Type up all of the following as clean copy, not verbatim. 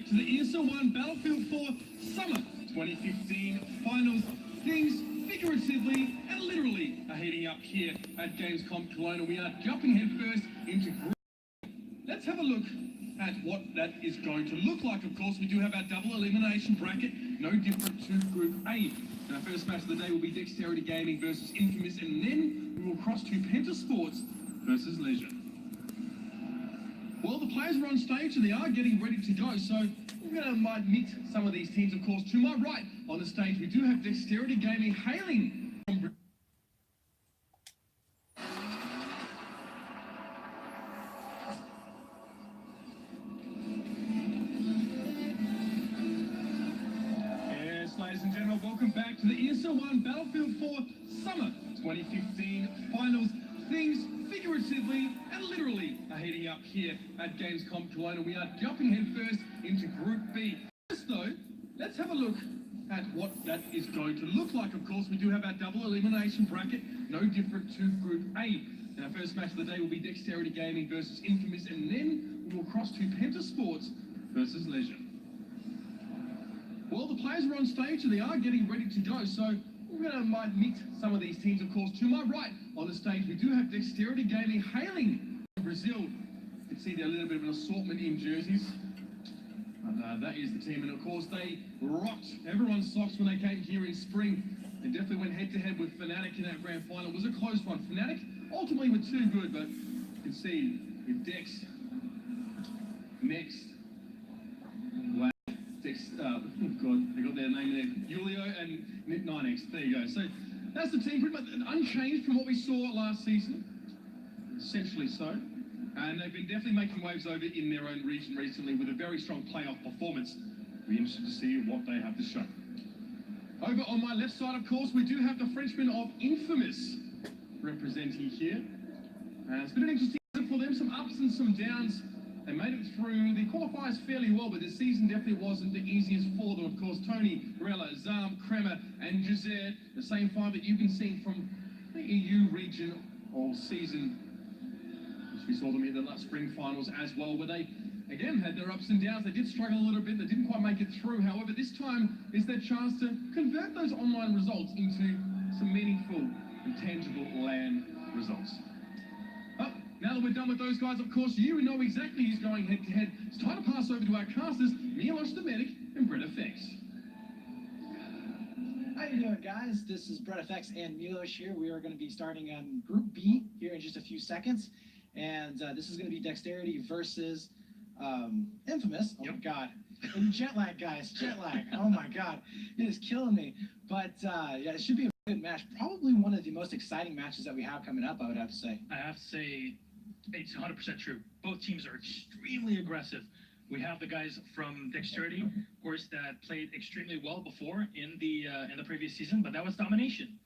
to the ESL 1 Battlefield 4 Summer 2015 Finals. Things figuratively and literally are heating up here at Gamescom Cologne, and we are jumping headfirst into Group. Let's have a look at what that is going to look like. Of course, we do have our double elimination bracket, no different to Group A. And our first match of the day will be Dexterity Gaming versus Infamous, and then we will cross to Penta Sports versus Leisure. Well, the players are on stage and they are getting ready to go, so we're going to meet some of these teams. Of course, to my right on the stage, we do have Dexterity Gaming hailing from ladies and gentlemen, welcome back to the ESL 1 Battlefield 4 Summer 2015 Finals. Things figuratively and literally are heating up here at Gamescom Cologne, and we are jumping headfirst into Group B. First though, let's have a look at what that is going to look like. Of course, we do have our double elimination bracket, no different to Group A. And our first match of the day will be Dexterity Gaming versus Infamous, and then we will cross to Penta Sports versus Leisure. Well, the players are on stage and they are getting ready to go, so we're going to meet some of these teams. Of course, to my right on the stage, we do have Dexterity Gaming hailing from Brazil. You can see there a little bit of an assortment in jerseys. But that is the team, and of course, they rocked everyone's socks when they came here in spring. They definitely went head-to-head with Fnatic in that grand final. It was a close one. Fnatic ultimately were too good, but you can see with Dex next. Wow. Oh God, they got their name there. Julio and Ninex. There you go. So that's the team, pretty much unchanged from what we saw last season. Essentially so. And they've been definitely making waves over in their own region recently with a very strong playoff performance. Be interested to see what they have to show. Over on my left side, of course, we do have the Frenchman of Infamous representing here. It's been an interesting season for them, some ups and some downs. They made it through the qualifiers fairly well, but this season definitely wasn't the easiest for them. Of course, Tony, Rella, Zam, Kremer, and Giselle, the same five that you've been seeing from the EU region all season. We saw them in the last spring finals as well, where they, again, had their ups and downs. They did struggle a little bit. They didn't quite make it through. However, this time is their chance to convert those online results into some meaningful and tangible LAN results. Now that we're done with those guys, of course, you know exactly who's going head-to-head. It's time to pass over to our casters, Milos the Medic and Brett FX. How you doing, guys? This is Brett FX and Milos here. We are going to be starting on Group B here in just a few seconds. And this is going to be Dexterity versus Infamous. Oh, my God. And jet lag, guys. Jet lag. Oh, my God. It is killing me. But, yeah, it should be a good match. Probably one of the most exciting matches that we have coming up, I would have to say. I have to say it's 100% true. Both teams are extremely aggressive. We have the guys from Dexterity, of course, that played extremely well before in the previous season, but that was domination.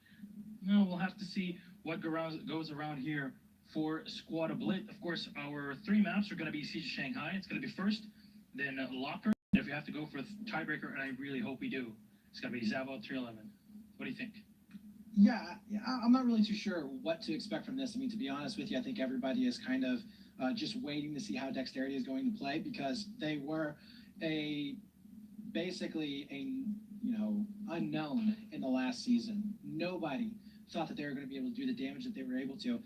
Now we'll have to see what goes around here for Squad of Blit. Of course, our three maps are going to be Siege of Shanghai. It's going to be first, then Locker. And if we have to go for a tiebreaker, and I really hope we do, it's going to be Zavo 311. What do you think? Yeah, I'm not really too sure what to expect from this. I mean, to be honest with you, I think everybody is kind of just waiting to see how Dexterity is going to play, because they were basically a unknown in the last season. Nobody thought that they were going to be able to do the damage that they were able to,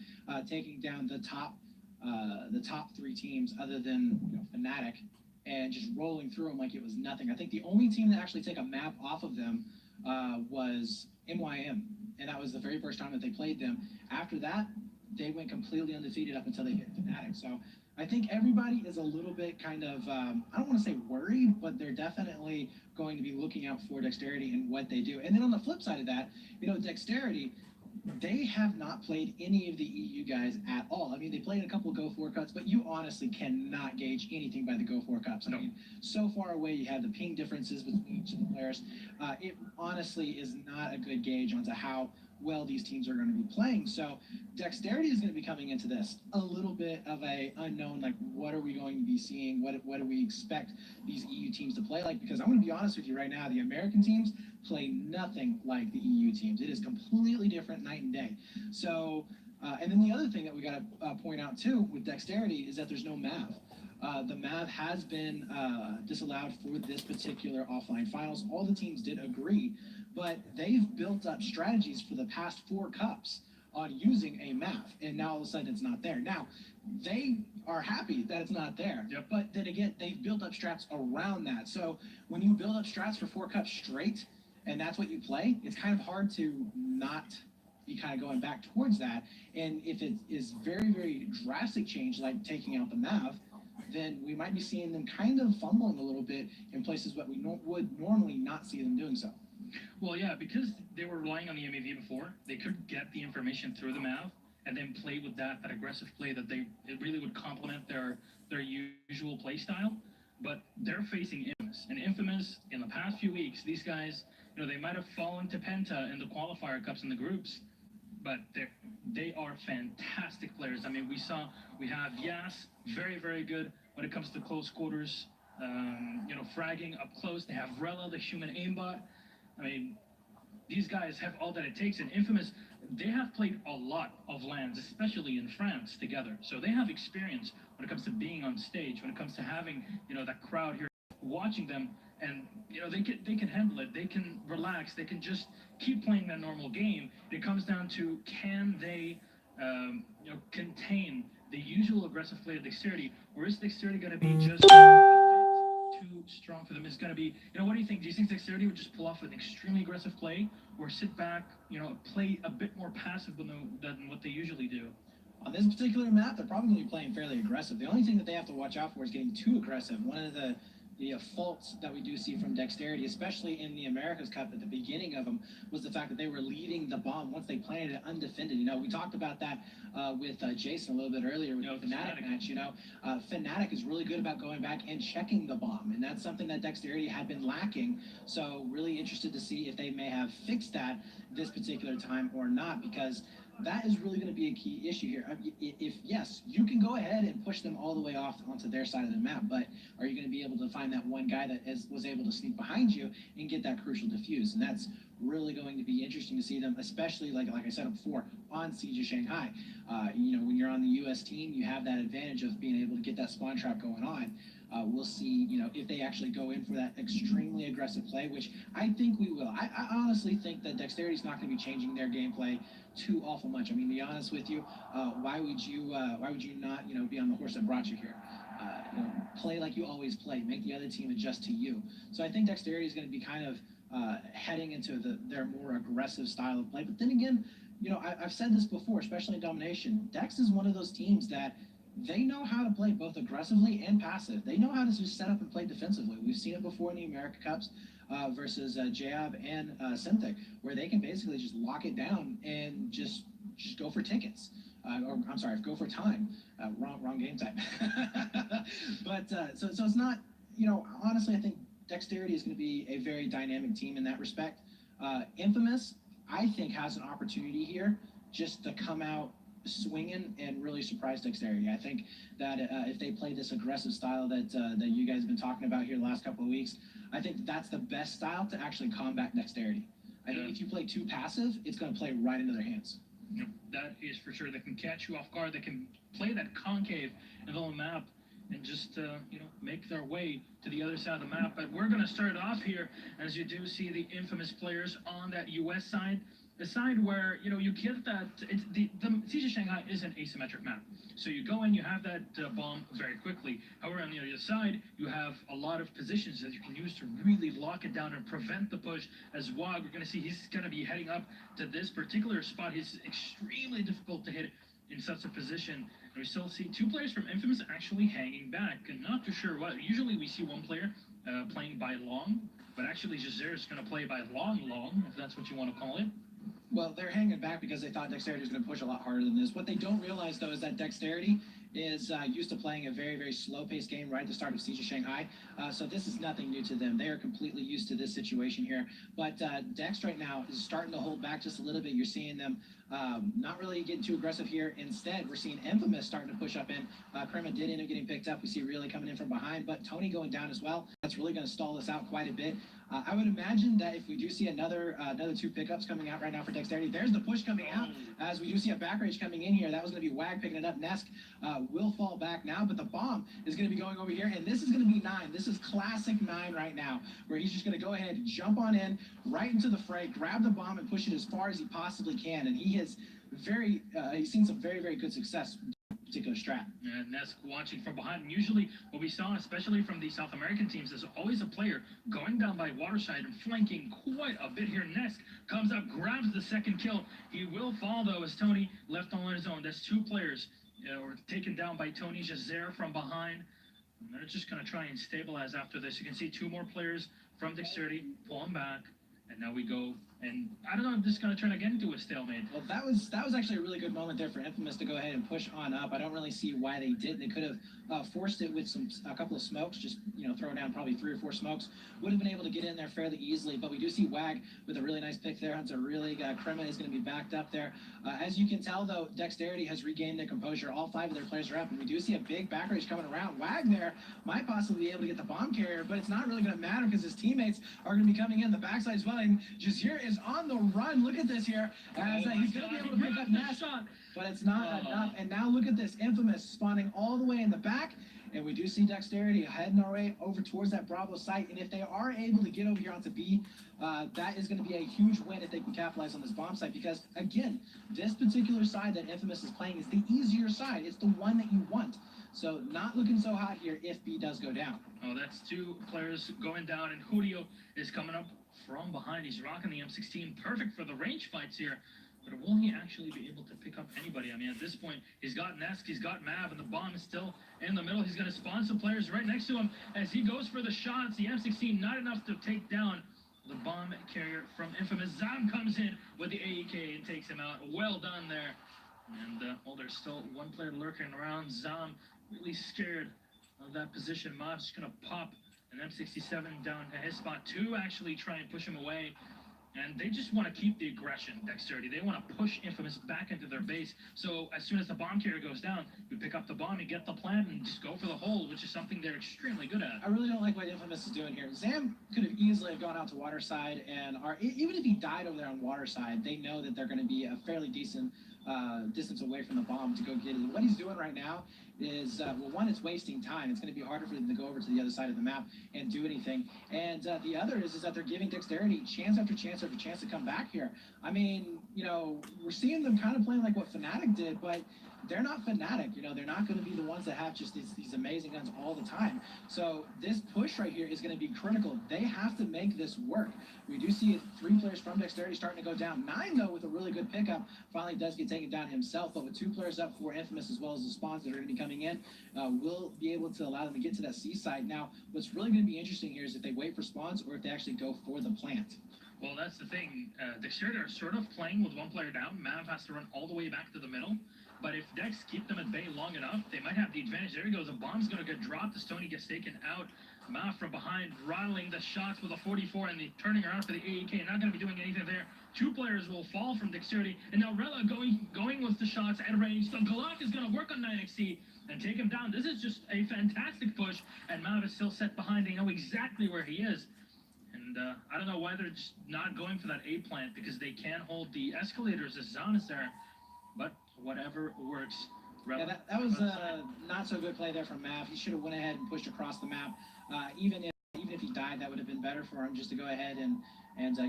taking down the top three teams other than Fnatic, and just rolling through them like it was nothing. I think the only team that actually took a map off of them was MYM. And that was the very first time that they played them. After that, they went completely undefeated up until they hit Fnatic. So I think everybody is a little bit kind of, I don't want to say worried, but they're definitely going to be looking out for Dexterity and what they do. And then on the flip side of that, Dexterity, they have not played any of the EU guys at all. I mean, they played a couple of Go 4 cuts, but you honestly cannot gauge anything by the Go 4 cups. I mean, so far away, you have the ping differences between each of the players. It honestly is not a good gauge onto how well these teams are going to be playing. So Dexterity is going to be coming into this a little bit of a unknown, like what are we going to be seeing? What do we expect these EU teams to play like? Because I'm going to be honest with you right now, the American teams play nothing like the EU teams. It is completely different night and day. So, and then the other thing that we got to point out too with Dexterity is that there's no map. The MAV has been disallowed for this particular offline finals. All the teams did agree, but they've built up strategies for the past 4 cups on using a MAV, and now all of a sudden it's not there. Now, they are happy that it's not there, Yep. but then again, they've built up strats around that. So when you build up strats for 4 cups straight, and that's what you play, it's kind of hard to not be kind of going back towards that. And if it is very, very drastic change, like taking out the MAV, then we might be seeing them kind of fumbling a little bit in places that we would normally not see them doing so. Well, yeah, because they were relying on the MAV before, they could get the information through the MAV and then play with that aggressive play that it really would complement their usual play style. But they're facing Infamous, and Infamous in the past few weeks, these guys, they might have fallen to Penta in the qualifier cups in the groups, but they are fantastic players. I mean, we have Yas, very, very good when it comes to close quarters, fragging up close. They have Rella, the human aimbot. I mean, these guys have all that it takes. And Infamous, they have played a lot of lands, especially in France, together. So they have experience when it comes to being on stage, when it comes to having, that crowd here watching them. And, they can handle it. They can relax. They can just keep playing that normal game. It comes down to, can they, contain the usual aggressive play of Dexterity, or is Dexterity going to be just too strong for them? It's going to be, what do you think? Do you think Dexterity would just pull off an extremely aggressive play, or sit back, play a bit more passive than what they usually do? On this particular map, they're probably going to be playing fairly aggressive. The only thing that they have to watch out for is getting too aggressive. One of the faults that we do see from Dexterity, especially in the America's Cup at the beginning of them, was the fact that they were leaving the bomb once they planted it undefended. We talked about that with Jason a little bit earlier with the Fnatic match. Fnatic is really good about going back and checking the bomb, and that's something that Dexterity had been lacking. So really interested to see if they may have fixed that this particular time or not, because that is really going to be a key issue here. If yes, you can go ahead and push them all the way off onto their side of the map, but are you going to be able to find that one guy that was able to sneak behind you and get that crucial defuse? And that's really going to be interesting to see them, especially like I said before, on Siege of Shanghai. When you're on the U.S. team, you have that advantage of being able to get that spawn trap going on. We'll see, if they actually go in for that extremely aggressive play, which I think we will. I honestly think that Dexterity's not going to be changing their gameplay too awful much. I mean, to be honest with you, why would you not, be on the horse that brought you here? Play like you always play. Make the other team adjust to you. So I think Dexterity is going to be kind of heading into their more aggressive style of play. But then again, I've said this before, especially in Domination. Dex is one of those teams that they know how to play both aggressively and passive. They know how to just set up and play defensively. We've seen it before in the America Cups versus Jab and Synthic, where they can basically just lock it down and just go for tickets. Or I'm sorry, go for time. Wrong game type. But so it's not, honestly, I think Dexterity is going to be a very dynamic team in that respect. Infamous, I think, has an opportunity here just to come out swinging and really surprise Dexterity. I think that if they play this aggressive style that you guys have been talking about here the last couple of weeks, I think that's the best style to actually combat Dexterity. I think if you play too passive, it's going to play right into their hands. That is for sure. They can catch you off guard. They can play that concave in the map and just make their way to the other side of the map. But we're going to start off here, as you do see the Infamous players on that US side, the side where you get that the Siege of Shanghai is an asymmetric map. So you go in, you have that bomb very quickly. However, on the other side, you have a lot of positions that you can use to really lock it down and prevent the push. As Wog, we're going to see he's going to be heading up to this particular spot. He's extremely difficult to hit in such a position. And we still see 2 players from Infamous actually hanging back, and not too sure what. Usually we see 1 player playing by long, but actually Jazeer is going to play by long, if that's what you want to call it. Well, they're hanging back because they thought Dexterity was going to push a lot harder than this. What they don't realize, though, is that Dexterity is used to playing a very, very slow-paced game right at the start of Siege of Shanghai. So this is nothing new to them. They are completely used to this situation here. But Dex right now is starting to hold back just a little bit. You're seeing them Not really getting too aggressive here. Instead, we're seeing Infamous starting to push up in. Krema did end up getting picked up. We see Really coming in from behind, but Tony going down as well. That's really going to stall us out quite a bit. I would imagine that if we do see another two pickups coming out right now for Dexterity, there's the push coming out as we do see a back rage coming in here. That was going to be Wag picking it up. Nesk will fall back now, but the bomb is going to be going over here, and this is going to be 9. This is classic 9 right now, where he's just going to go ahead and jump on in right into the fray, grab the bomb, and push it as far as he possibly can. And he has he's seen some very, very good success with this particular strat. And Nesk watching from behind. And usually what we saw, especially from the South American teams, is always a player going down by waterside and flanking quite a bit here. Nesk comes up, grabs the second kill. He will fall, though, as Tony left on his own. That's 2 players were taken down by Tony Jazer from behind. And they're just going to try and stabilize after this. You can see 2 more players from Dexterity pull him back. And now we go, and I don't know, I'm just going to turn again into a stalemate. Well, that was actually a really good moment there for Infamous to go ahead and push on up. I don't really see why they didn't. They could have forced it with a couple of smokes, just, throw down probably 3 or 4 smokes. Would have been able to get in there fairly easily, but we do see Wag with a really nice pick there. Hunter really, Krema is going to be backed up there. As you can tell, though, Dexterity has regained their composure. All 5 of their players are up, and we do see a big back rage coming around. Wag there might possibly be able to get the bomb carrier, but it's not really going to matter because his teammates are going to be coming in the backside as well. And Jazeer is on the run. Look at this here. As he's going to be able to pick up Nash, but it's not enough. And now look at this. Infamous spawning all the way in the back. And we do see Dexterity heading our way over towards that Bravo site. And if they are able to get over here onto B, that is going to be a huge win if they can capitalize on this bomb site. Because, again, this particular side that Infamous is playing is the easier side. It's the one that you want. So not looking so hot here if B does go down. Oh, that's 2 players going down. And Julio is coming up from behind. He's rocking the M16. Perfect for the range fights here. But will he actually be able to pick up anybody? I mean, at this point, he's got Nesk, he's got Mav, and the bomb is still in the middle. He's going to spawn some players right next to him as he goes for the shots. The M16 not enough to take down the bomb carrier from Infamous. Zam comes in with the AEK and takes him out. Well done there. And, well, there's still 1 player lurking around. Zam really scared of that position. Mav's just going to pop an M67 down to his spot. 2 actually try and push him away. And they just want to keep the aggression, Dexterity. They want to push Infamous back into their base. So as soon as the bomb carrier goes down, we pick up the bomb and get the plant and just go for the hole, which is something they're extremely good at. I really don't like what Infamous is doing here. Zam could have easily have gone out to Waterside, and even if he died over there on Waterside, they know that they're going to be a fairly decent distance away from the bomb to go get it. What he's doing right now is, well, one, it's wasting time. It's going to be harder for them to go over to the other side of the map and do anything. And the other is that they're giving Dexterity chance after chance after chance to come back here. I mean, we're seeing them kind of playing like what Fnatic did, but they're not Fnatic. They're not going to be the ones that have just these amazing guns all the time. So this push right here is going to be critical. They have to make this work. We do see 3 players from Dexterity starting to go down. 9, though, with a really good pickup, finally does get taken down himself. But with 2 players up for Infamous as well as the spawns that are going to be coming in, will be able to allow them to get to that C side. Now, what's really going to be interesting here is if they wait for spawns or if they actually go for the plant. Well, that's the thing. Dexterity are sort of playing with 1 player down. Mav has to run all the way back to the middle. But if Dex keep them at bay long enough, they might have the advantage. There he goes. A bomb's going to get dropped as Tony gets taken out. Mav from behind, rattling the shots with a 44, and the turning around for the AEK. Not going to be doing anything there. 2 players will fall from Dexterity. And now Rella going with the shots at range. So Galak is going to work on 9XC and take him down. This is just a fantastic push. And Mav is still set behind. They know exactly where he is. And I don't know why they're just not going for that A plant, because they can't hold the escalators as Zan is there. But whatever works. Yeah, that was a not so good play there from Mav. He should have went ahead and pushed across the map. Even if he died, that would have been better for him, just to go ahead and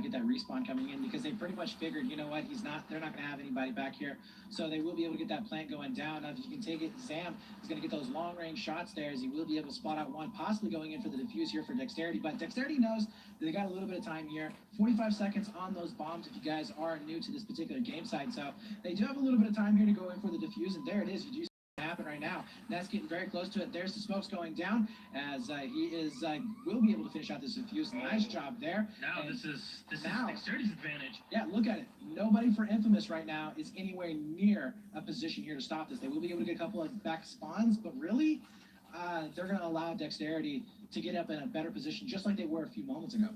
get that respawn coming in, because they pretty much figured, you know what, they're not going to have anybody back here, so they will be able to get that plant going down. Now, if you can take it, Zam is going to get those long range shots there, as he will be able to spot out 1, possibly going in for the defuse here for Dexterity. But Dexterity knows that they got a little bit of time here. 45 seconds on those bombs if you guys are new to this particular game site, so they do have a little bit of time here to go in for the defuse, and there it is. You do happen right now. That's getting very close to it. There's the smokes going down as he will be able to finish out this defuse. Nice job there. Now this is Dexterity's advantage. Yeah, look at it. Nobody for Infamous right now is anywhere near a position here to stop this. They will be able to get a couple of back spawns, but really, they're going to allow Dexterity to get up in a better position, just like they were a few moments ago.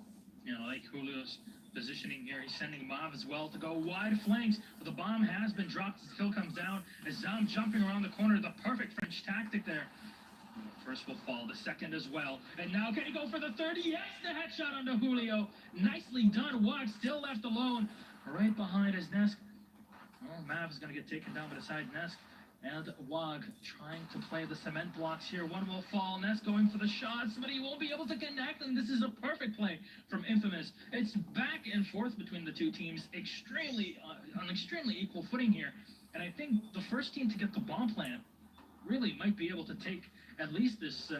You know, like Julio's positioning here. He's sending Mav as well to go wide flanks. But the bomb has been dropped. It still comes down. As Zam jumping around the corner. The perfect French tactic there. First will fall, the second as well. And now can he go for the third? Yes, the headshot onto Julio. Nicely done. Wag still left alone. Right behind his Nesk. Well, Mav is going to get taken down by the side Nesk. And Wag trying to play the cement blocks here. One will fall. Nesk going for the shots, but he won't be able to connect. And this is a perfect play from Infamous. It's back and forth between the two teams. On extremely equal footing here. And I think the first team to get the bomb plant really might be able to take at least this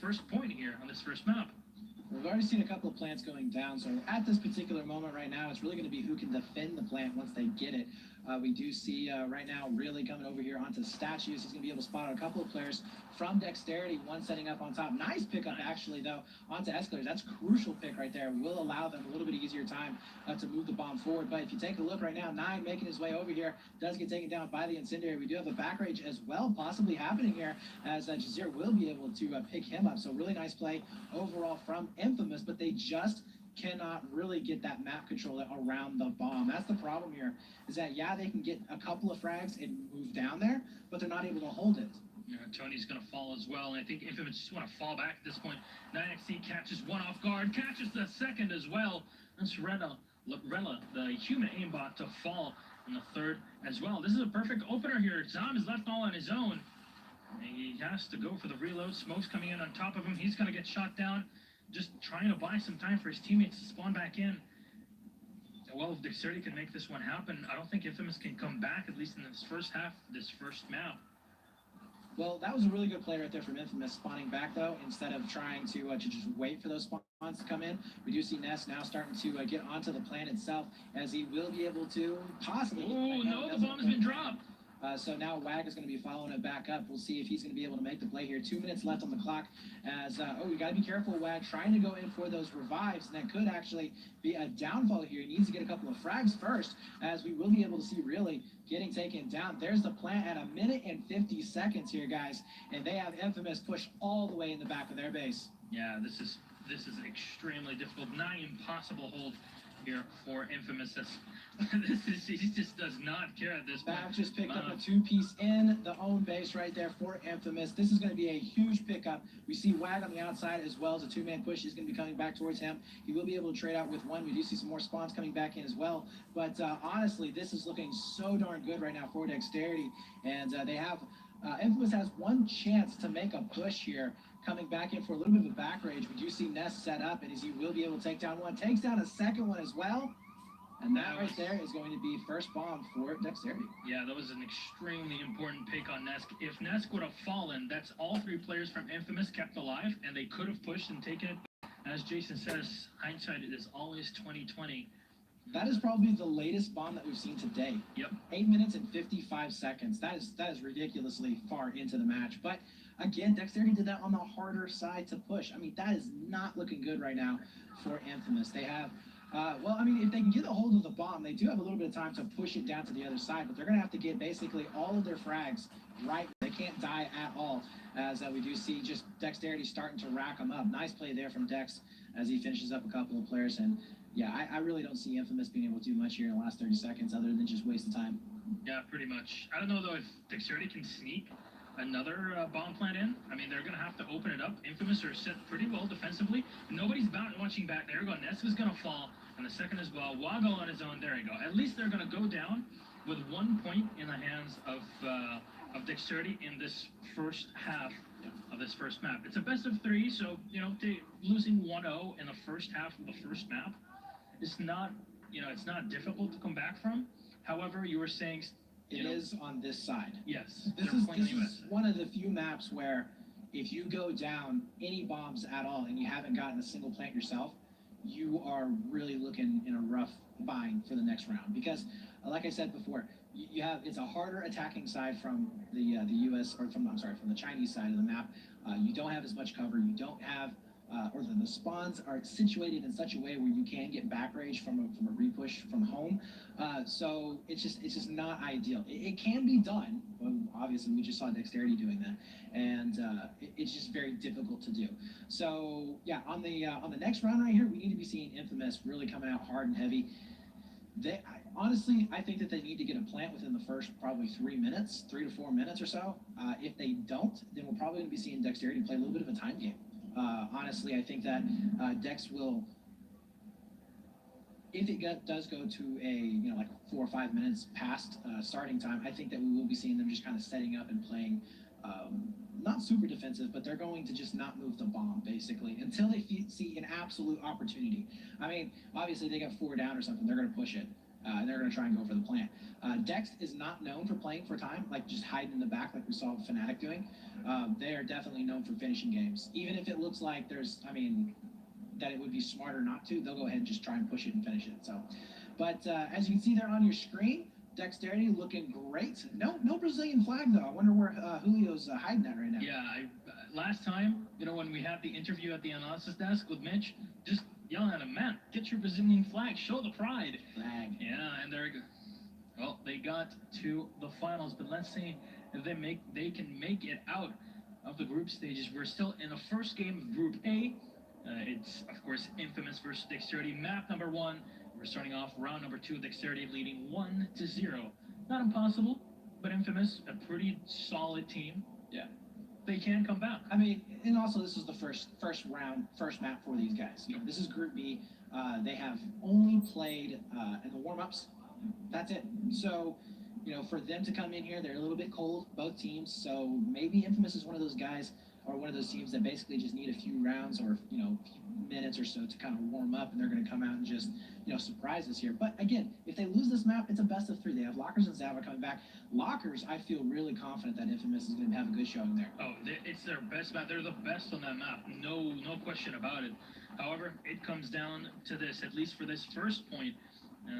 first point here on this first map. We've already seen a couple of plants going down, so at this particular moment right now, it's really going to be who can defend the plant once they get it. We do see right now really coming over here onto the statues. He's going to be able to spot out a couple of players from Dexterity, one setting up on top. Nice pickup, actually, though, onto Escalators. That's a crucial pick right there. Will allow them a little bit easier time to move the bomb forward. But if you take a look right now, 9 making his way over here, does get taken down by the Incendiary. We do have a back rage as well, possibly happening here, as Jazeer will be able to pick him up. So really nice play overall from Infamous, but they just cannot really get that map control around the bomb. That's the problem here, is that, yeah, they can get a couple of frags and move down there, but they're not able to hold it. Yeah, Tony's going to fall as well, and I think Infamous just want to fall back at this point. 9XC catches one off guard, catches the second as well. That's Rella, the human aimbot, to fall in the third as well. This is a perfect opener here. Zam is left all on his own. And he has to go for the reload. Smoke's coming in on top of him. He's going to get shot down. Just trying to buy some time for his teammates to spawn back in. Well, if Dexterity can make this one happen, I don't think Infamous can come back, at least in this first half, this first map. Well, that was a really good play right there from Infamous, spawning back, though, instead of trying to just wait for those spawns to come in. We do see Ness now starting to get onto the plan itself, as he will be able to possibly... Oh, no, the bomb has been dropped. So now Wag is going to be following it back up. We'll see if he's going to be able to make the play here. 2 minutes left on the clock as, you got to be careful, Wag, trying to go in for those revives, and that could actually be a downfall here. He needs to get a couple of frags first, as we will be able to see really getting taken down. There's the plant at 1 minute and 50 seconds here, guys, and they have Infamous pushed all the way in the back of their base. Yeah, this is extremely difficult, not impossible hold here for Infamous. He just does not care at this point. Bav just picked up a 2-piece in the own base right there for Infamous. This is going to be a huge pickup. We see Wag on the outside as well as a 2-man push. He's going to be coming back towards him. He will be able to trade out with one. We do see some more spawns coming back in as well. But honestly, this is looking so darn good right now for Dexterity. And they have Infamous has one chance to make a push here, coming back in for a little bit of a back rage. We do see Ness set up, and he will be able to take down one. Takes down a second one as well. And that right there is going to be first bomb for Dexterity. Yeah, that was an extremely important pick on Nesk. If Nesk would have fallen, that's all 3 players from Infamous kept alive, and they could have pushed and taken it. As Jason says, hindsight is always 20/20. That is probably the latest bomb that we've seen today. Yep. 8 minutes and 55 seconds. That is ridiculously far into the match. But again, Dexterity did that on the harder side to push. I mean, that is not looking good right now for Infamous. They have, if they can get a hold of the bomb, they do have a little bit of time to push it down to the other side, but they're going to have to get basically all of their frags right. They can't die at all, as we do see just Dexterity starting to rack them up. Nice play there from Dex as he finishes up a couple of players. And yeah, I really don't see Infamous being able to do much here in the last 30 seconds other than just waste the time. Yeah, pretty much. I don't know, though, if Dexterity can sneak another bomb plant in. I mean, they're going to have to open it up. Infamous are set pretty well defensively. Nobody's watching back. There we go. Ness is going to fall. And the second as well. Waggle on his own. There you go. At least they're going to go down with 1 point in the hands of Dexterity in this first half of this first map. It's a best of 3, so, losing 1-0 in the first half of the first map is not, it's not difficult to come back from. However, you were saying... It is on this side. Yes. This is one of the few maps where if you go down any bombs at all and you haven't gotten a single plant yourself, you are really looking in a rough bind for the next round. Because, like I said before, it's a harder attacking side from the U.S. or from the Chinese side of the map. You don't have as much cover. You don't have the spawns are situated in such a way where you can get back rage from a repush from home. So it's just not ideal. It can be done. Well, obviously, we just saw Dexterity doing that, and it's just very difficult to do. So yeah, on the next round right here, we need to be seeing Infamous really coming out hard and heavy. Honestly, I think that they need to get a plant within the first probably 3 minutes, 3 to 4 minutes or so. If they don't, then we're probably going to be seeing Dexterity play a little bit of a time game. Honestly, I think that Dex will, if it does go to a like 4 or 5 minutes past starting time, I think that we will be seeing them just kind of setting up and playing. Not super defensive, but they're going to just not move the bomb, basically, until they see an absolute opportunity. I mean, obviously, they got 4 down or something, they're going to push it. And they're going to try and go for the plant. Dex is not known for playing for time, like just hiding in the back like we saw Fnatic doing. They are definitely known for finishing games. Even if it looks like that it would be smarter not to, they'll go ahead and just try and push it and finish it. So, but as you can see there on your screen, Dexterity looking great. No Brazilian flag though. I wonder where Julio's hiding at right now. Yeah, last time, when we had the interview at the analysis desk with Mitch, just yelling at him, man, get your Brazilian flag, show the pride. Flag. Yeah, and they got to the finals, but let's see if they can make it out of the group stages. We're still in the first game of Group A. It's of course Infamous versus Dexterity, map number 1. We're starting off round number 2, Dexterity leading 1-0. Not impossible, but Infamous, a pretty solid team. Yeah. They can come back. I mean, and also this is the first map for these guys. This is Group B. They have only played in the warm-ups. That's it. So, for them to come in here, they're a little bit cold, both teams. So maybe Infamous is one of those guys or one of those teams that basically just need a few rounds or few minutes or so to kind of warm up, and they're going to come out and just surprise us here. But again, if they lose this map, it's a best of 3. They have Lockers and Zava coming back. Lockers, I feel really confident that Infamous is going to have a good showing there. Oh, it's their best map. They're the best on that map. No question about it. However, it comes down to this, at least for this first point,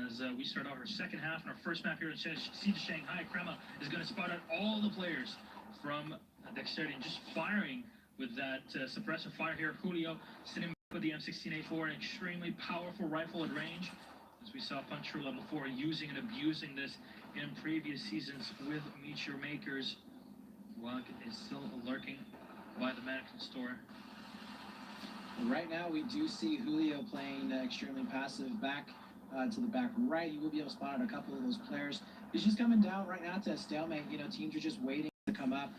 as we start off our second half and our first map here in Siege of Shanghai. Crema is going to spot out all the players from Dexterity and just firing with that suppressor fire here. Julio sitting with the M16A4, an extremely powerful rifle at range, as we saw Punchula before, using and abusing this in previous seasons with Meteor Makers. Wag is still lurking by the mannequin store. Right now, we do see Julio playing extremely passive back to the back right. He will be able to spot out a couple of those players. He's just coming down right now to a stalemate. Teams are just waiting to come up.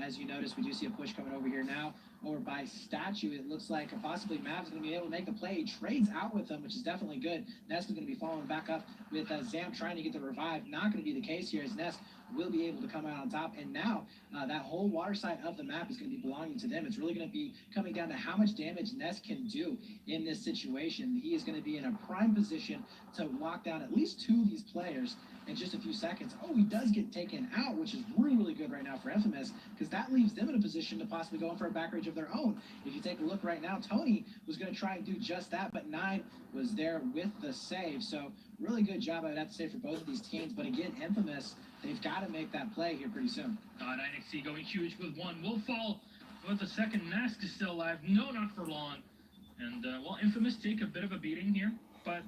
As you notice, we do see a push coming over here now. Over by Statue, it looks like possibly Mav's going to be able to make the play. He trades out with them, which is definitely good. Nesk is going to be following back up with Zam trying to get the revive. Not going to be the case here, as Nesk will be able to come out on top. And now that whole water side of the map is going to be belonging to them. It's really going to be coming down to how much damage Nesk can do in this situation. He is going to be in a prime position to lock down at least 2 of these players in just a few seconds. Oh, he does get taken out, which is really good right now for Infamous, because that leaves them in a position to possibly go in for a back rage of their own. If you take a look right now, Tony was going to try and do just that, but 9 was there with the save. So really good job, I would have to say, for both of these teams. But again, Infamous, they've got to make that play here pretty soon. NXT going huge with 1. Will fall with the second. Nask is still alive. No, not for long. And, Infamous take a bit of a beating here, but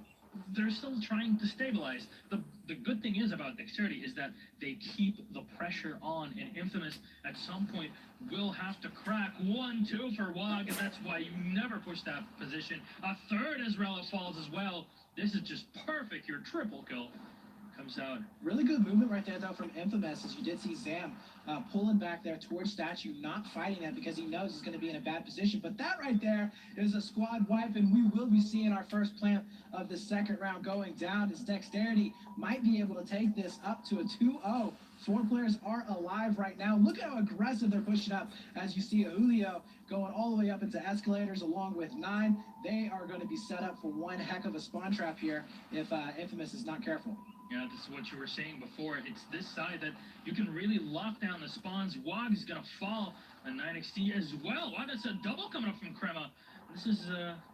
they're still trying to stabilize. The good thing is about Dexterity is that they keep the pressure on, and Infamous at some point will have to crack 1-2 for Wag, and that's why you never push that position. A third Ezreal falls as well. This is just perfect. Your triple kill comes out. Really good movement right there, though, from Infamous, as you did see Zam pulling back there towards Statue, not fighting that because he knows he's going to be in a bad position. But that right there is a squad wipe, and we will be seeing our first plant of the second round going down, as Dexterity might be able to take this up to a 2-0. 4 players are alive right now. Look at how aggressive they're pushing up, as you see Julio going all the way up into escalators along with 9. They are going to be set up for one heck of a spawn trap here if Infamous is not careful. Yeah, this is what you were saying before. It's this side that you can really lock down the spawns. Wag is going to fall, and 9XT as well. Wow, that's a double coming up from Crema. This is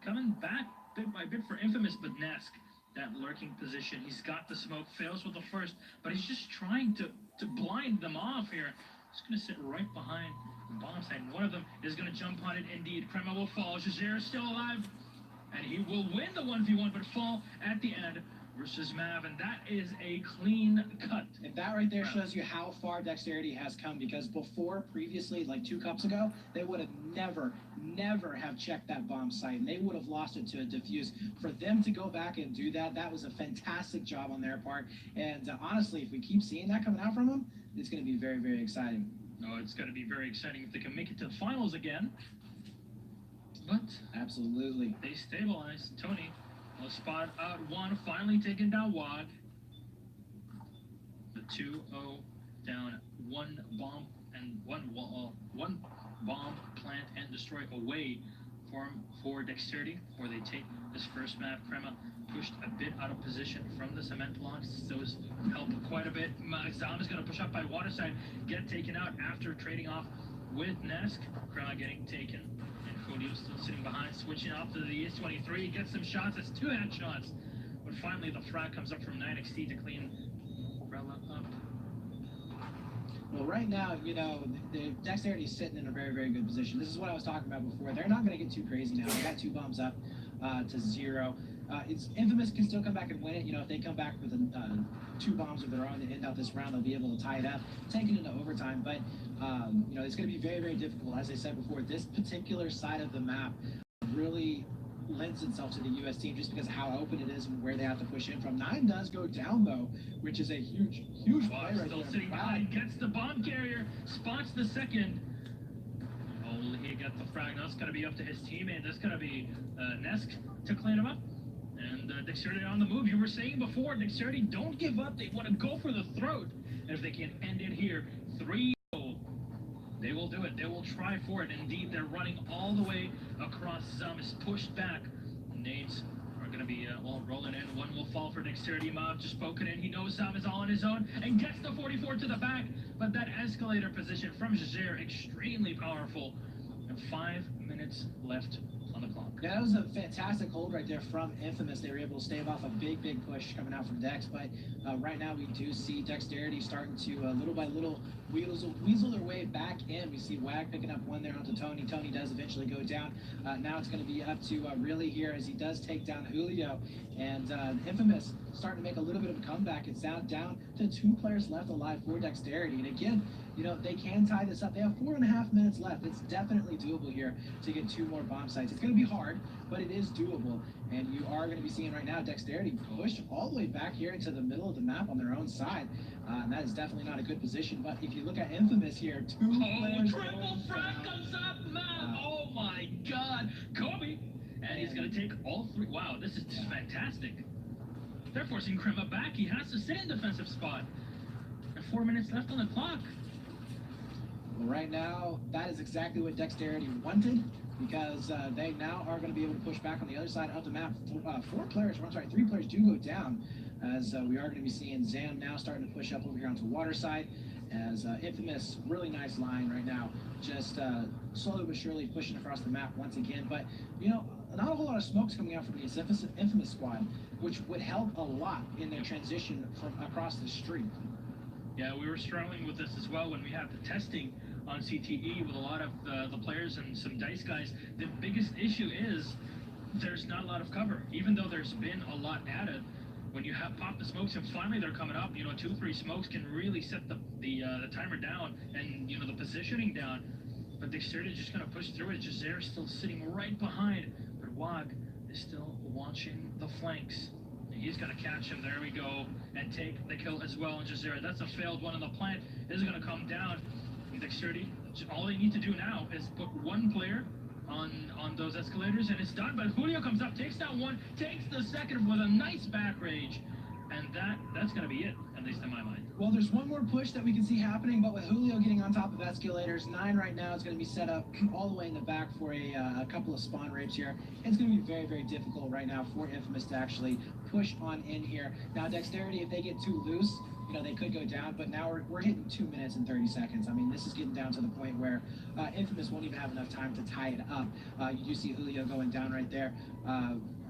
coming back bit by bit for Infamous, but Nesk, that lurking position. He's got the smoke, fails with the first, but he's just trying to blind them off here. He's going to sit right behind bomb site. One of them is going to jump on it. Indeed, Crema will fall. Jazier is still alive, and he will win the 1v1, but fall at the end versus Mav, and that is a clean cut. And that right there shows you how far Dexterity has come, because previously, like 2 cups ago, they would have never have checked that bomb site, and they would have lost it to a defuse. For them to go back and do that, that was a fantastic job on their part. And honestly, if we keep seeing that coming out from them, it's going to be very, very exciting. No, it's going to be very exciting if they can make it to the finals again. But absolutely, they stabilize. Tony will spot out one, finally taking down Wog. The 2-0 down, one bomb and one bomb plant and destroy away for Dexterity, where they take this first map. Crema pushed a bit out of position from the cement blocks. Those help quite a bit. Zam is going to push up by Waterside, get taken out after trading off with Nesk. Crema getting taken. Julio still sitting behind, switching off to the East 23, gets some shots. It's 2 headshots. But finally, the frag comes up from 9XT to clean Umbrella up. Well, right now, the Dexterity is sitting in a very, very good position. This is what I was talking about before. They're not going to get too crazy now. They got 2 bombs up to 0. It's Infamous can still come back and win it. If they come back with 2 bombs of their own to end out this round, they'll be able to tie it up, take it into overtime. But it's going to be very, very difficult. As I said before, this particular side of the map really lends itself to the US team just because of how open it is and where they have to push in from. 9 does go down though, which is a huge play right still there. Sitting behind, gets the bomb carrier, spots the second. Oh, he got the frag. That's going to be up to his teammate. That's going to be Nesk to clean him up. And Dexterity on the move. You were saying before, Dexterity don't give up. They want to go for the throat. And if they can end it here, 3-0, they will do it. They will try for it. Indeed, they're running all the way across. Zam is pushed back. Nades are going to be rolling in. One will fall for Dexterity. Mob just poking in. He knows Zam is all on his own and gets the 44 to the back. But that escalator position from Jazier, extremely powerful. And 5 minutes left on the clock. Yeah, that was a fantastic hold right there from Infamous. They were able to stave off a big push coming out from Dex. But right now we do see Dexterity starting to little by little weasel their way back in. We see Wag picking up one there onto Tony. Tony does eventually go down. Now it's going to be up to Really here as he does take down Julio. And Infamous starting to make a little bit of a comeback. It's down to 2 players left alive for Dexterity. And again, they can tie this up. They have 4.5 minutes left. It's definitely doable here to get 2 more bomb sites. It's going to be hard, but it is doable. And you are going to be seeing right now Dexterity push all the way back here into the middle of the map on their own side. And that is definitely not a good position. But if you look at Infamous here, 2 players. Triple frag comes up, man. Oh my God. Kobe. And he's going to take all 3. Wow, this is just fantastic. They're forcing Crema back. He has to sit in defensive spot. And 4 minutes left on the clock. Well, right now, that is exactly what Dexterity wanted, because they now are going to be able to push back on the other side of the map. 3 players do go down, as we are going to be seeing Zam now starting to push up over here onto Waterside, as Infamous, really nice line right now, just slowly but surely pushing across the map once again. But, not a whole lot of smokes coming out from this Infamous squad, which would help a lot in their transition from across the street. Yeah, we were struggling with this as well when we had the testing on CTE with a lot of the players and some DICE guys. The biggest issue is there's not a lot of cover. Even though there's been a lot added, when you have popped the smokes and finally they're coming up, 2-3 smokes can really set the timer down and, the positioning down. But Dexterity is just going to push through it. Jazier still sitting right behind. But Wag is still watching the flanks. He's going to catch him. There we go. And take the kill as well. And Jazier, that's a failed one. And the plant is going to come down. And Dexterity, all they need to do now is put 1 player on those escalators, and it's done. But Julio comes up, takes down 1, takes the second with a nice back rage. And that's going to be it, at least in my mind. Well, there's one more push that we can see happening, but with Julio getting on top of escalators, 9 right now is going to be set up all the way in the back for a couple of spawn rapes here. It's going to be very, very difficult right now for Infamous to actually push on in here. Now, Dexterity, if they get too loose, they could go down, but now we're hitting 2 minutes and 30 seconds. I mean, this is getting down to the point where Infamous won't even have enough time to tie it up. You do see Julio going down right there.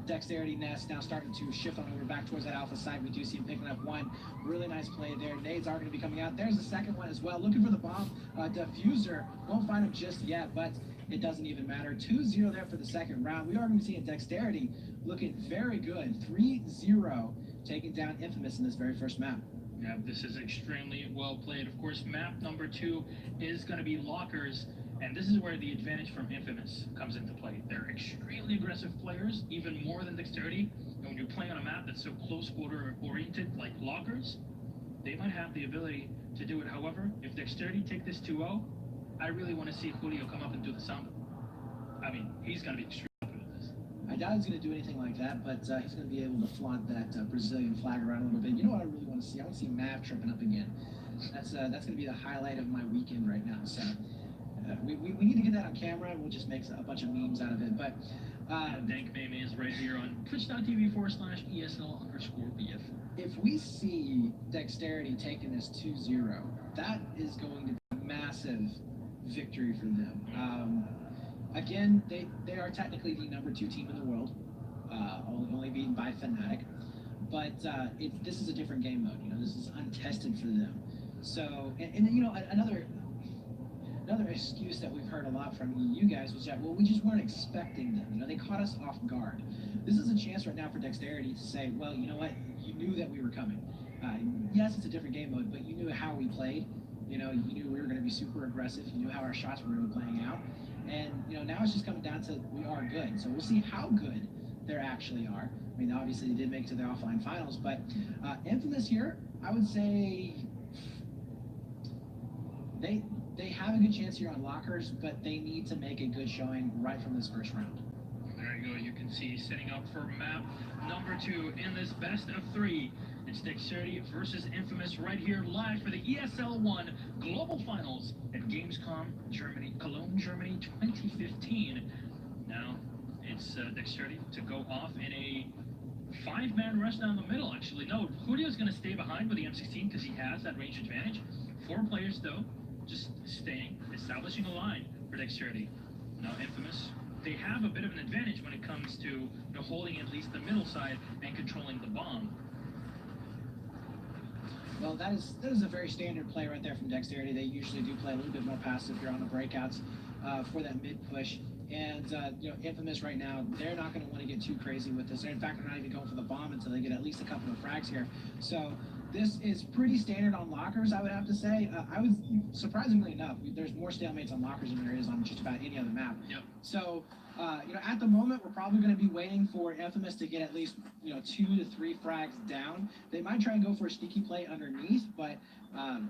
Dexterity Nest now starting to shift on over back towards that alpha side. We do see him picking up one really nice play there. Nades are going to be coming out. There's the second one as well. Looking for the bomb. Diffuser. Won't find him just yet, but it doesn't even matter. 2-0 there for the second round. We are going to be seeing Dexterity looking very good. 3-0 taking down Infamous in this very first map. Yeah, this is extremely well played. Of course, map number 2 is going to be lockers, and this is where the advantage from Infamous comes into play. They're extremely aggressive players, even more than Dexterity. And when you're playing on a map that's so close quarter oriented like lockers, they might have the ability to do it. However, if Dexterity take this 2-0, I really want to see Julio come up and do the samba. I mean, he's going to be extremely good at this. I doubt he's going to do anything like that, but he's going to be able to flaunt that Brazilian flag around a little bit. You know what I really want to see? I want to see Mav tripping up again. That's going to be the highlight of my weekend right now. So we need to get that on camera, and we'll just make a bunch of memes out of it. But Dank Meme is right here on twitch.tv/ESL_BF. If we see Dexterity taking this 2-0, that is going to be a massive victory for them. Again, they are technically the number 2 team in the world, only beaten by Fnatic. But this is a different game mode. You know, this is untested for them. So, and you know, another excuse that we've heard a lot from you guys was that, well, we just weren't expecting them. You know, they caught us off guard. This is a chance right now for Dexterity to say, well, you know what, you knew that we were coming. Yes, it's a different game mode, but you knew how we played. You know, you knew we were going to be super aggressive. You knew how our shots were going to be playing out. And, you know, now it's just coming down to we are good. So we'll see how good they actually are. I mean, obviously they did make it to the offline finals, but Infamous here, I would say they have a good chance here on lockers, but they need to make a good showing right from this first round. There you go. You can see setting up for map number 2 in this best of 3. It's Dexterity versus Infamous right here live for the ESL 1 Global Finals at Gamescom Germany, Cologne, Germany 2015. Now, it's Dexterity to go off in a 5-man rush down the middle, actually. No, Julio's going to stay behind with the M16 because he has that range advantage. 4 players, though, just staying, establishing a line for Dexterity. Now, Infamous, they have a bit of an advantage when it comes to, you know, holding at least the middle side and controlling the bomb. Well, that is a very standard play right there from Dexterity. They usually do play a little bit more passive here on the breakouts for that mid push. And, you know, Infamous right now, they're not going to want to get too crazy with this. In fact, they're not even going for the bomb until they get at least a couple of frags here. So this is pretty standard on lockers, I would have to say. Surprisingly enough, there's more stalemates on lockers than there is on just about any other map. Yep. So, you know, at the moment, we're probably going to be waiting for Infamous to get at least, you know, 2 to 3 frags down. They might try and go for a sneaky play underneath, but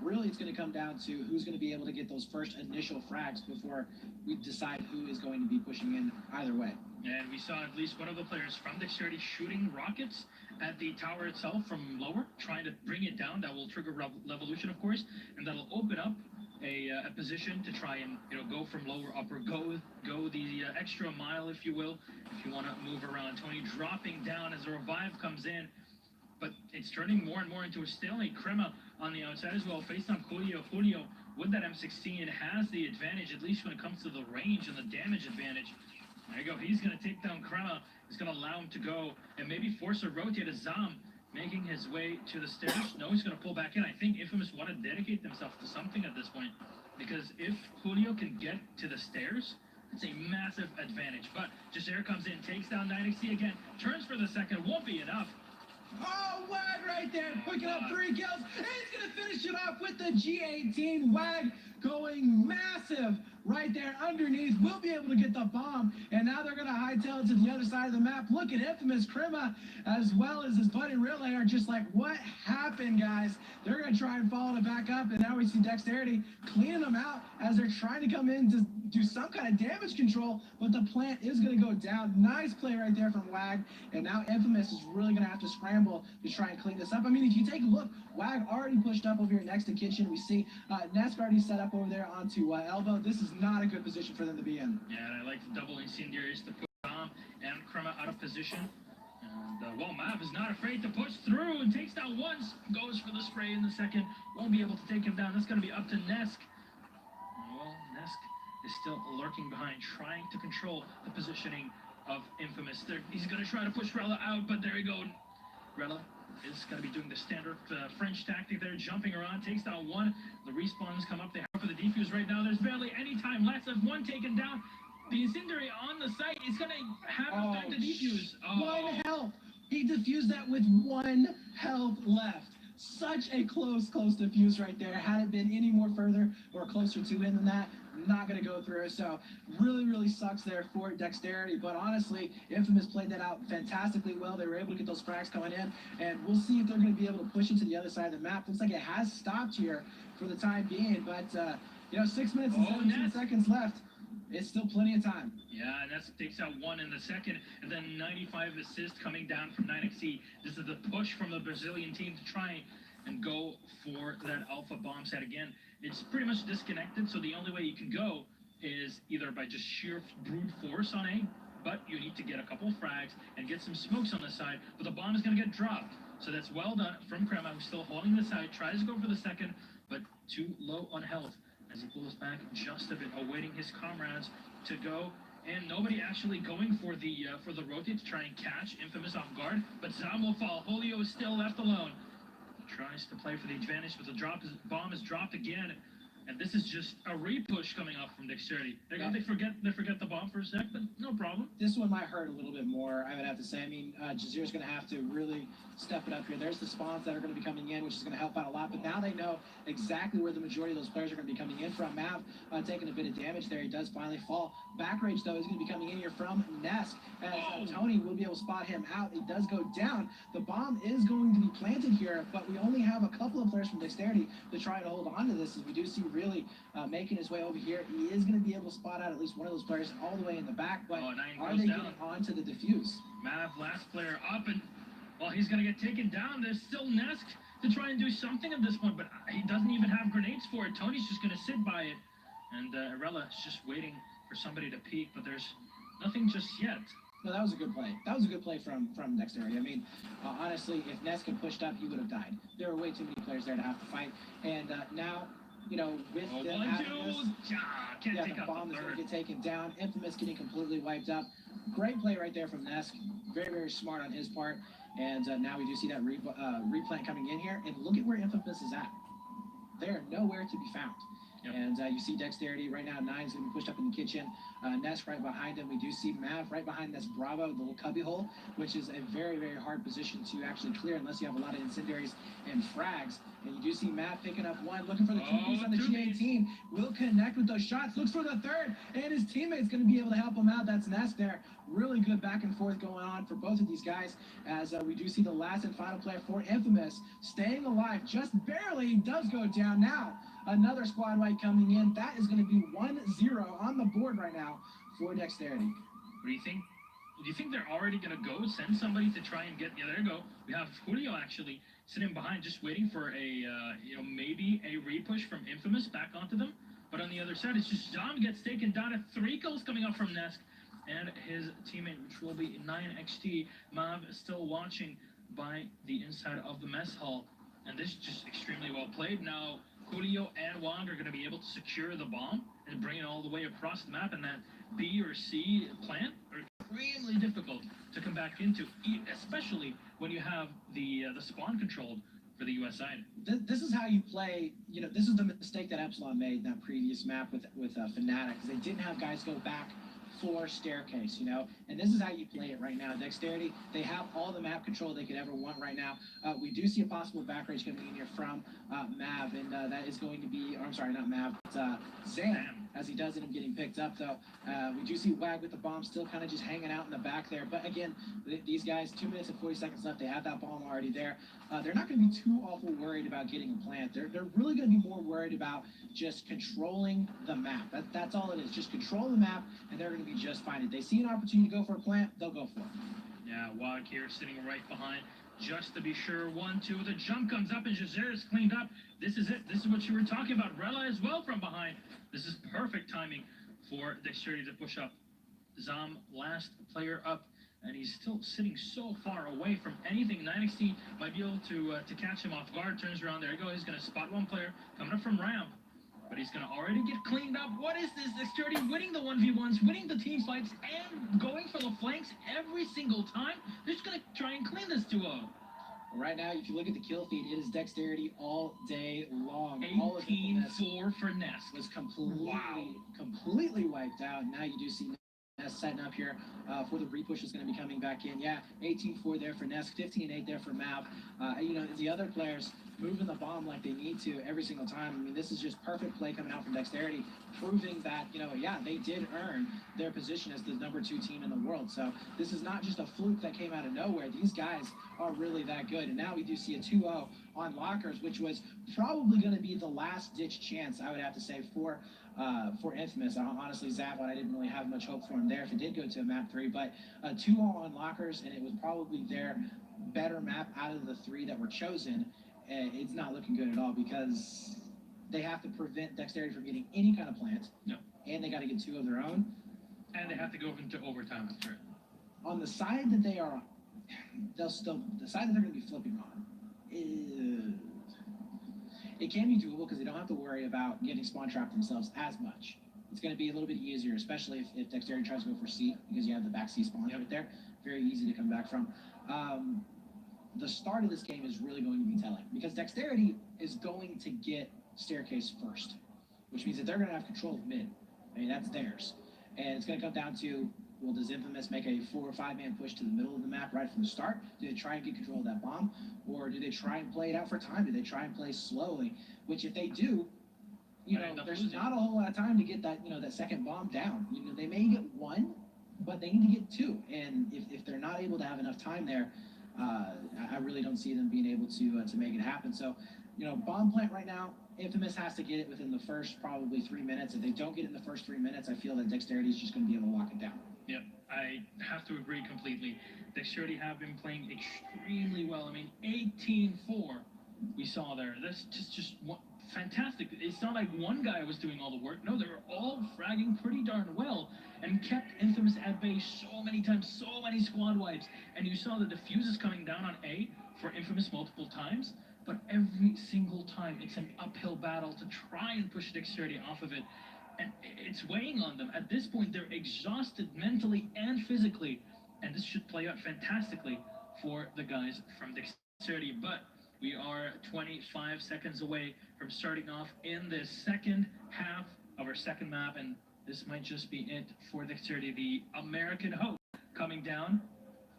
really it's going to come down to who's going to be able to get those first initial frags before we decide who is going to be pushing in either way. And we saw at least one of the players from Dexterity shooting rockets at the tower itself from lower, trying to bring it down. That will trigger Revolution, of course, and that'll open up a position to try and, you know, go from lower upper, go the extra mile, if you will, if you want to move around. Tony dropping down as the revive comes in, but it's turning more and more into a stalemate. Crema on the outside as well, faced on Julio. Julio with that M16 has the advantage, at least when it comes to the range and the damage advantage. There you go. He's going to take down Crema. He's going to allow him to go and maybe force a rotate as Zam making his way to the stairs. No, he's going to pull back in. I think Infamous want to dedicate themselves to something at this point, because if Julio can get to the stairs, it's a massive advantage. But Jazair comes in, takes down 9XT again, turns for the second, won't be enough. Oh, Wag right there, picking up 3 kills, and he's going to finish it off with the G18. Wag going massive right there underneath. We'll be able to get the bomb, and now they're going to hightail it to the other side of the map. Look at Infamous. Crema, as well as his buddy Relay, are just like, what happened, guys? They're going to try and follow it back up, and now we see Dexterity cleaning them out as they're trying to come in to do some kind of damage control, but the plant is going to go down. Nice play right there from Wag, and now Infamous is really going to have to scramble to try and clean this up. I mean, if you take a look, Wag already pushed up over here next to Kitchen. We see Nesk already set up over there onto Elbow. This is not a good position for them to be in. Yeah, and I like the double incendiaries to put Dom and Crema out of position. And, well, Mav is not afraid to push through and takes down once, goes for the spray in the second, won't be able to take him down. That's going to be up to Nesk. Well, Nesk is still lurking behind, trying to control the positioning of Infamous. He's going to try to push Rella out, but there you go. Rella is going to be doing the standard French tactic there, jumping around, takes down one. The respawns come up. They have for the defuse right now. There's barely any time left. There's one taken down. The incendiary on the site is going to have time to defuse. One health. He defused that with one health left. Such a close defuse right there. Had it been any more further or closer to in than that, not going to go through. So really sucks there for Dexterity. But honestly, Infamous played that out fantastically well. They were able to get those frags coming in, and we'll see if they're going to be able to push into the other side of the map. Looks like it has stopped here for the time being, but 6 minutes and 17 seconds left. It's still plenty of time. Yeah, and that takes out one in the second, and then 95 assists coming down from 9XC. This is the push from the Brazilian team to try and go for that alpha bomb set again. It's pretty much disconnected, so the only way you can go is either by just sheer brute force on A, but you need to get a couple frags and get some smokes on the side, but the bomb is going to get dropped. So that's well done from Krema, who's still holding the side, tries to go for the second, but too low on health as he pulls back just a bit, awaiting his comrades to go, and nobody actually going for the rotate to try and catch Infamous off guard, but Zam will fall. Julio is still left alone. He tries to play for the advantage, but the bomb is dropped again, and this is just a re-push coming up from Dexterity. They forget the bomb for a sec, but no problem. This one might hurt a little bit more, I would have to say. I mean, Jazir's going to have to really step it up here. There's the spawns that are going to be coming in, which is going to help out a lot. But now they know exactly where the majority of those players are going to be coming in from. Mav taking a bit of damage there. He does finally fall. Back rage, though, is going to be coming in here from Nesk. As Tony will be able to spot him out. He does go down. The bomb is going to be planted here, but we only have a couple of players from Dexterity to try to hold on to this, as we do see really making his way over here. He is going to be able to spot out at least one of those players all the way in the back, but are they getting onto the defuse? Mav, last player up, and he's going to get taken down. There's still Nesk to try and do something at this point, but he doesn't even have grenades for it. Tony's just going to sit by it, and Arella is just waiting for somebody to peek, but there's nothing just yet. No, that was a good play. That was a good play from Dexterity. I mean, honestly, if Nesk had pushed up, he would have died. There were way too many players there to have to fight, and now, with the bomb is going to get taken down. Infamous getting completely wiped up. Great play right there from Nesk. Very smart on his part. And now we do see that replant coming in here. And look at where Infamous is at. They're nowhere to be found. Yep. And you see Dexterity right now. Nine's going to be pushed up in the kitchen. Nesk right behind him. We do see Mav right behind this Bravo, the little cubby hole, which is a very hard position to actually clear unless you have a lot of incendiaries and frags. And you do see Mav picking up one, looking for the two-piece on the G18. Will connect with those shots. Looks for the third, and his teammate's going to be able to help him out. That's Nesk there. Really good back and forth going on for both of these guys, as we do see the last and final player for Infamous staying alive just barely. Does go down now. Another squad wipe coming in. That is going to be 1-0 on the board right now for Dexterity. What do you think? Do you think they're already going to go send somebody to try and get? Yeah, there you go. We have Julio actually sitting behind, just waiting for a maybe a repush from Infamous back onto them. But on the other side, it's just Zam gets taken down at 3 kills coming up from Nesk, and his teammate, which will be 9XT. Mav is still watching by the inside of the mess hall, and this is just extremely well played. Now Julio and Wong are going to be able to secure the bomb and bring it all the way across the map, and that B or C plant are extremely difficult to come back into, especially when you have the spawn controlled for the US side. This is how you play. This is the mistake that Epsilon made in that previous map with Fnatic, because they didn't have guys go back floor staircase, and this is how you play it right now. Dexterity, they have all the map control they could ever want right now. We do see a possible back rage coming in here from Mav, and that is going to be, I'm sorry, not Mav, but Zam, as he does end up getting picked up, though. We do see Wag with the bomb still kind of just hanging out in the back there, but again, these guys, 2 minutes and 40 seconds left, they have that bomb already there. They're not going to be too awful worried about getting a plant. They're really going to be more worried about just controlling the map. That's all it is. Just control the map, and they're going to be just fine. If they see an opportunity to go for a plant, they'll go for it. Yeah, Wag here sitting right behind, just to be sure. 1-2, the jump comes up, and Jazer is cleaned up. This is it. This is what you were talking about. Rella as well from behind. This is perfect timing for Dexterity to push up. Zam, last player up, and he's still sitting so far away from anything. 9XT might be able to catch him off guard. Turns around, there you go. He's going to spot one player coming up from ramp. but he's going to already get cleaned up. What is this? Dexterity winning the 1v1s, winning the team fights, and going for the flanks every single time. They're just going to try and clean this duo. Right now, if you look at the kill feed, it is Dexterity all day long. 18-4 for Nest. Was completely wiped out. Now you do see Nest setting up here for the repush is going to be coming back in. Yeah, 18-4 there for Nest, 15-8 there for Mav. The other players moving the bomb like they need to every single time. I mean, this is just perfect play coming out from Dexterity, proving that, they did earn their position as the number 2 team in the world. So this is not just a fluke that came out of nowhere. These guys are really that good. And now we do see a 2-0 on Lockers, which was probably going to be the last-ditch chance, I would have to say, for Infamous. Honestly, Zavon, I didn't really have much hope for him there if it did go to a map 3, but 2-0 on Lockers, and it was probably their better map out of the 3 that were chosen. It's not looking good at all because they have to prevent Dexterity from getting any kind of plant. No. And they got to get 2 of their own. And they have to go into overtime after it. On the side that they are on, the side that they're going to be flipping on, it can be doable because they don't have to worry about getting spawn trapped themselves as much. It's going to be a little bit easier, especially if Dexterity tries to go for C, because you have the back C spawn right there. Very easy to come back from. The start of this game is really going to be telling because Dexterity is going to get Staircase first, which means that they're going to have control of mid. I mean, that's theirs. And it's going to come down to, well, does Infamous make a 4 or 5 man push to the middle of the map right from the start? Do they try and get control of that bomb? Or do they try and play it out for time? Do they try and play slowly? Which if they do, there's not a whole lot of time to get that, that second bomb down. They may get 1, but they need to get 2. And if they're not able to have enough time there, I really don't see them being able to make it happen. So, bomb plant right now, Infamous has to get it within the first probably 3 minutes. If they don't get it in the first 3 minutes, I feel that Dexterity is just going to be able to lock it down. Yep, I have to agree completely. Dexterity have been playing extremely well. I mean, 18-4 we saw there. That's just fantastic. It's not like one guy was doing all the work. No, they were all fragging pretty darn well and kept Infamous at bay so many times, so many squad wipes. And you saw the defuses coming down on A for Infamous multiple times, but every single time it's an uphill battle to try and push Dexterity off of it. And it's weighing on them. At this point, they're exhausted mentally and physically. And this should play out fantastically for the guys from Dexterity. But we are 25 seconds away from starting off in the second half of our second map. And this might just be it for Dexterity. The American hope coming down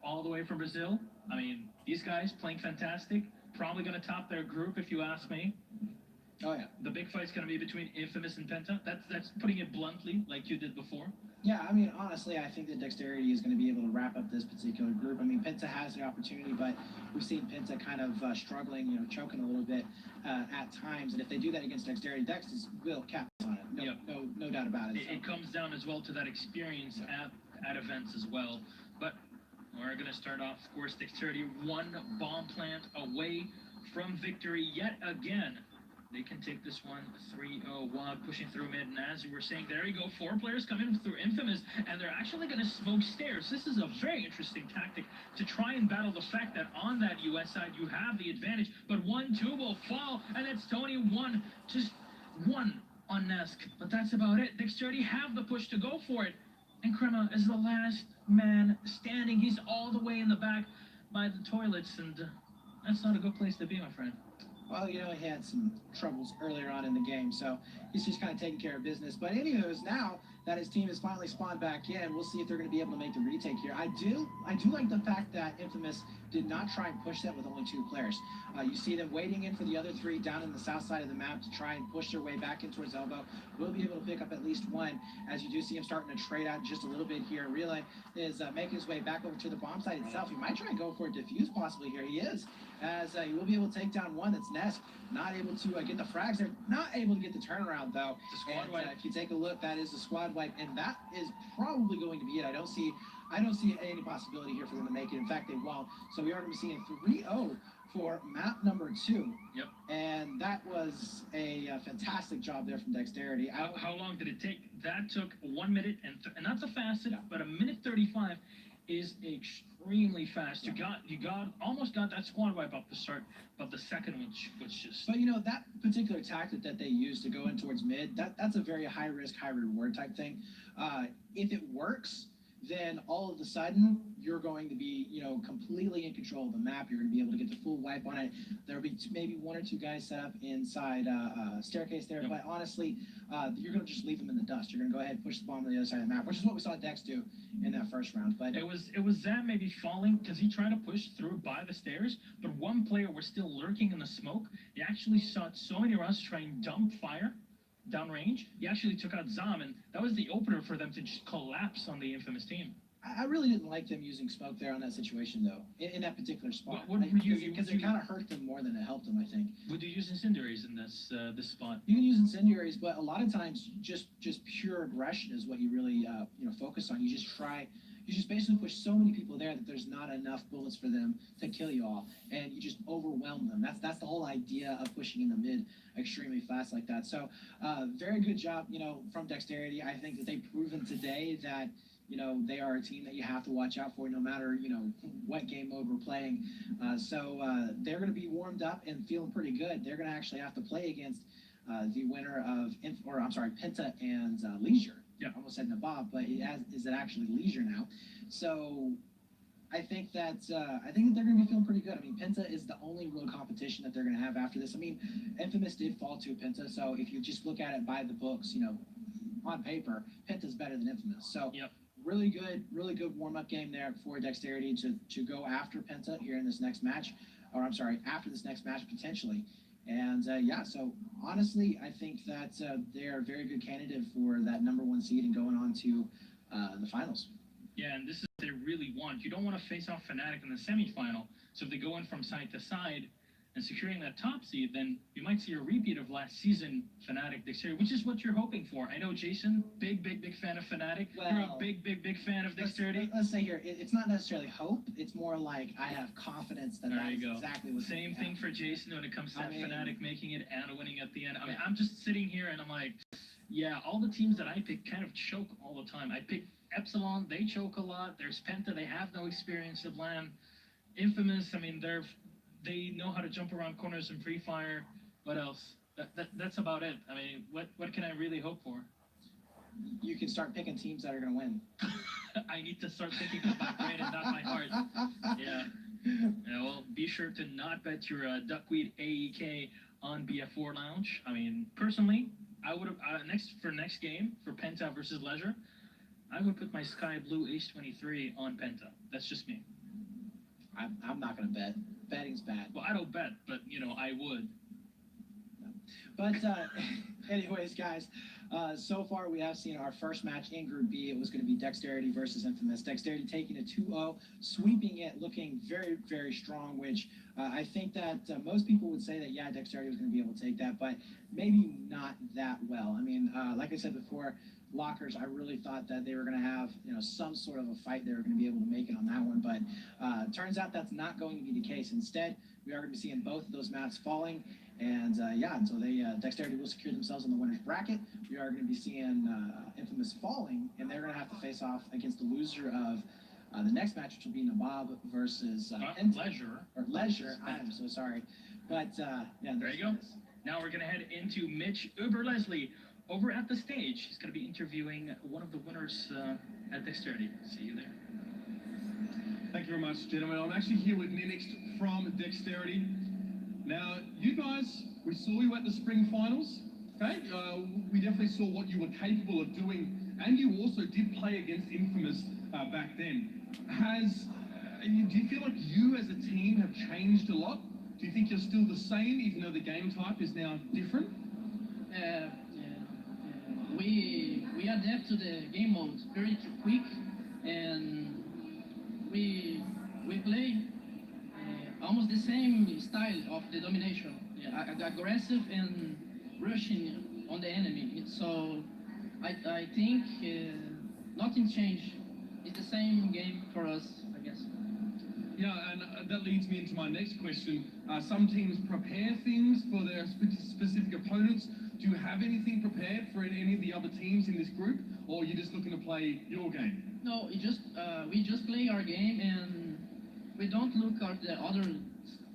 all the way from Brazil. I mean, these guys playing fantastic. Probably going to top their group, if you ask me. Oh, yeah. The big fight's going to be between Infamous and Penta. That's putting it bluntly, like you did before. Yeah, I mean, honestly, I think that Dexterity is going to be able to wrap up this particular group. I mean, Penta has the opportunity, but we've seen Penta kind of struggling, choking a little bit at times. And if they do that against Dexterity, Dex will cap on it. No doubt about it. It comes down as well to that experience at events as well. But we're going to start off, of course, Dexterity 1 bomb plant away from victory yet again. They can take this one 3-0 WAG pushing through mid, and as you were saying, there you go, 4 players coming through Infamous, and they're actually going to smoke stairs. This is a very interesting tactic to try and battle the fact that on that US side you have the advantage, but 1-2 will fall, and it's Tony 1, just 1 on Nesk, but that's about it. Dexterity have the push to go for it, and Crema is the last man standing. He's all the way in the back by the toilets, and that's not a good place to be, my friend. Well, he had some troubles earlier on in the game, so he's just kind of taking care of business. But anyways, now that his team has finally spawned back in, we'll see if they're going to be able to make the retake here. I do like the fact that Infamous did not try and push that with only 2 players. You see them waiting in for the other 3 down in the south side of the map to try and push their way back in towards Elbow. We'll be able to pick up at least 1, as you do see him starting to trade out just a little bit here. Relay is making his way back over to the bomb site itself. He might try and go for a defuse possibly here. He is, as he will be able to take down 1 that's Nest. Not able to get the frags there. Not able to get the turnaround, though. The squad wipe. If you take a look, that is the squad wipe, and that is probably going to be it. I don't see any possibility here for them to make it. In fact, they won't. So we are going to be seeing 3-0 for map number 2. Yep. And that was a fantastic job there from Dexterity. How long did it take? That took 1 minute, and not the fastest, but a minute 35. is extremely fast. You almost got that squad wipe up the start, but the second one was just. But that particular tactic that they use to go in towards mid, that's a very high risk, high reward type thing. If it works, then all of a sudden you're going to be, completely in control of the map. You're going to be able to get the full wipe on it. There'll be maybe one or two guys set up inside staircase there, Yep. but honestly, you're going to just leave them in the dust. You're going to go ahead and push the bomb to the other side of the map, which is what we saw Dex do in that first round. But It was that maybe falling because he tried to push through by the stairs, but one player was still lurking in the smoke. He actually saw so many rounds try and dump fire downrange. He actually took out Zom, and that was the opener for them to just collapse on the Infamous team. I really didn't like them using smoke there on that situation, though, in that particular spot. What were you- Because it kind of hurt them more than it helped them, I think. Would you use incendiaries in this spot? You can use incendiaries, but a lot of times just pure aggression is what you really focus on. You just basically push so many people there that there's not enough bullets for them to kill you all, and you just overwhelm them. That's the whole idea of pushing in the mid extremely fast like that. So very good job, from Dexterity. I think that they've proven today that they are a team that you have to watch out for no matter, what game mode we're playing. So they're going to be warmed up and feeling pretty good. They're going to actually have to play against the winner of, Penta and Leisure. Yeah. I almost said Nabob, but is it actually Leisure now? So I think that they're going to be feeling pretty good. I mean, Penta is the only real competition that they're going to have after this. I mean, Infamous did fall to Penta, so if you just look at it by the books, on paper, Penta's better than Infamous. So Yep. really good warm-up game there for Dexterity to go after Penta here in this next match, after this next match potentially. And so honestly, I think that they're a very good candidate for that #1 seed and going on to the finals. Yeah, and this is what they really want. You don't want to face off Fnatic in the semifinal. So if they go in from side to side and securing that top seed, then you might see a repeat of last season Fnatic Dexterity, which is what you're hoping for. I know Jason, big fan of Fnatic. You're a big fan of Dexterity. Let's say here, it's not necessarily hope. It's more like I have confidence that that's exactly what's Same gonna thing for Jason when it comes to I mean, Fnatic making it and winning at the end. I mean, I'm just sitting here and I'm like, yeah, all the teams that I pick kind of choke all the time. I pick Epsilon, they choke a lot. There's Penta, they have no experience of LAN. Infamous, I mean, they know how to jump around corners and pre-fire. What else? That's about it. I mean, what can I really hope for? You can start picking teams that are going to win. I need to start thinking with my brain and not my heart. Yeah. Well, be sure to not bet your Duckweed AEK on BF4 Lounge. I mean, personally, I would have next game for Penta versus Leisure, I would put my Sky Blue Ace 23 on Penta. That's just me. I'm not going to bet. Betting's bad. Well, I don't bet, but I would. But anyways, guys, so far we have seen our first match in Group B. It was going to be Dexterity versus Infamous. Dexterity taking a 2-0, sweeping it, looking very, very strong, which I think that most people would say that, yeah, Dexterity was going to be able to take that, but maybe not that well. I mean, like I said before, Lockers, I really thought that they were going to have, some sort of a fight. They were going to be able to make it on that one, but turns out that's not going to be the case. Instead, we are going to be seeing both of those maps falling, and so Dexterity will secure themselves in the winner's bracket. We are going to be seeing Infamous falling, and they're going to have to face off against the loser of the next match, which will be Nabob versus Leisure. I'm so sorry, but there you go. Now we're going to head into Mitch Leslie over at the stage. He's going to be interviewing one of the winners at Dexterity. See you there. Thank you very much, gentlemen. I'm actually here with Ninix from Dexterity. Now, you guys, we saw you at the spring finals, okay? We definitely saw what you were capable of doing, and you also did play against Infamous back then. Do you feel like you as a team have changed a lot? Do you think you're still the same, even though the game type is now different? We adapt to the game mode very quick, and we play almost the same style of the domination, aggressive and rushing on the enemy. So I think nothing changed. It's the same game for us, I guess. Yeah, and that leads me into my next question. Some teams prepare things for their specific opponents. Do you have anything prepared for any of the other teams in this group, or are you just looking to play your game? No, we just play our game and we don't look at the other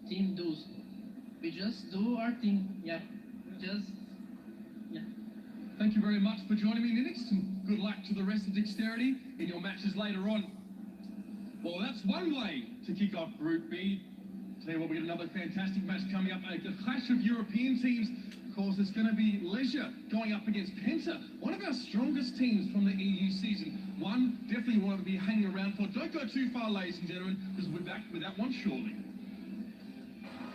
team does. We just do our thing. Yeah, just yeah. Thank you very much for joining me, Ninix, and good luck to the rest of Dexterity in your matches later on. Well, that's one way to kick off Group B. Tell you what, we got another fantastic match coming up, a clash of European teams. Of course, it's going to be Leisure going up against Penta, one of our strongest teams from the EU season. One definitely want to be hanging around for. Don't go too far, ladies and gentlemen, because we'll be back with that one shortly.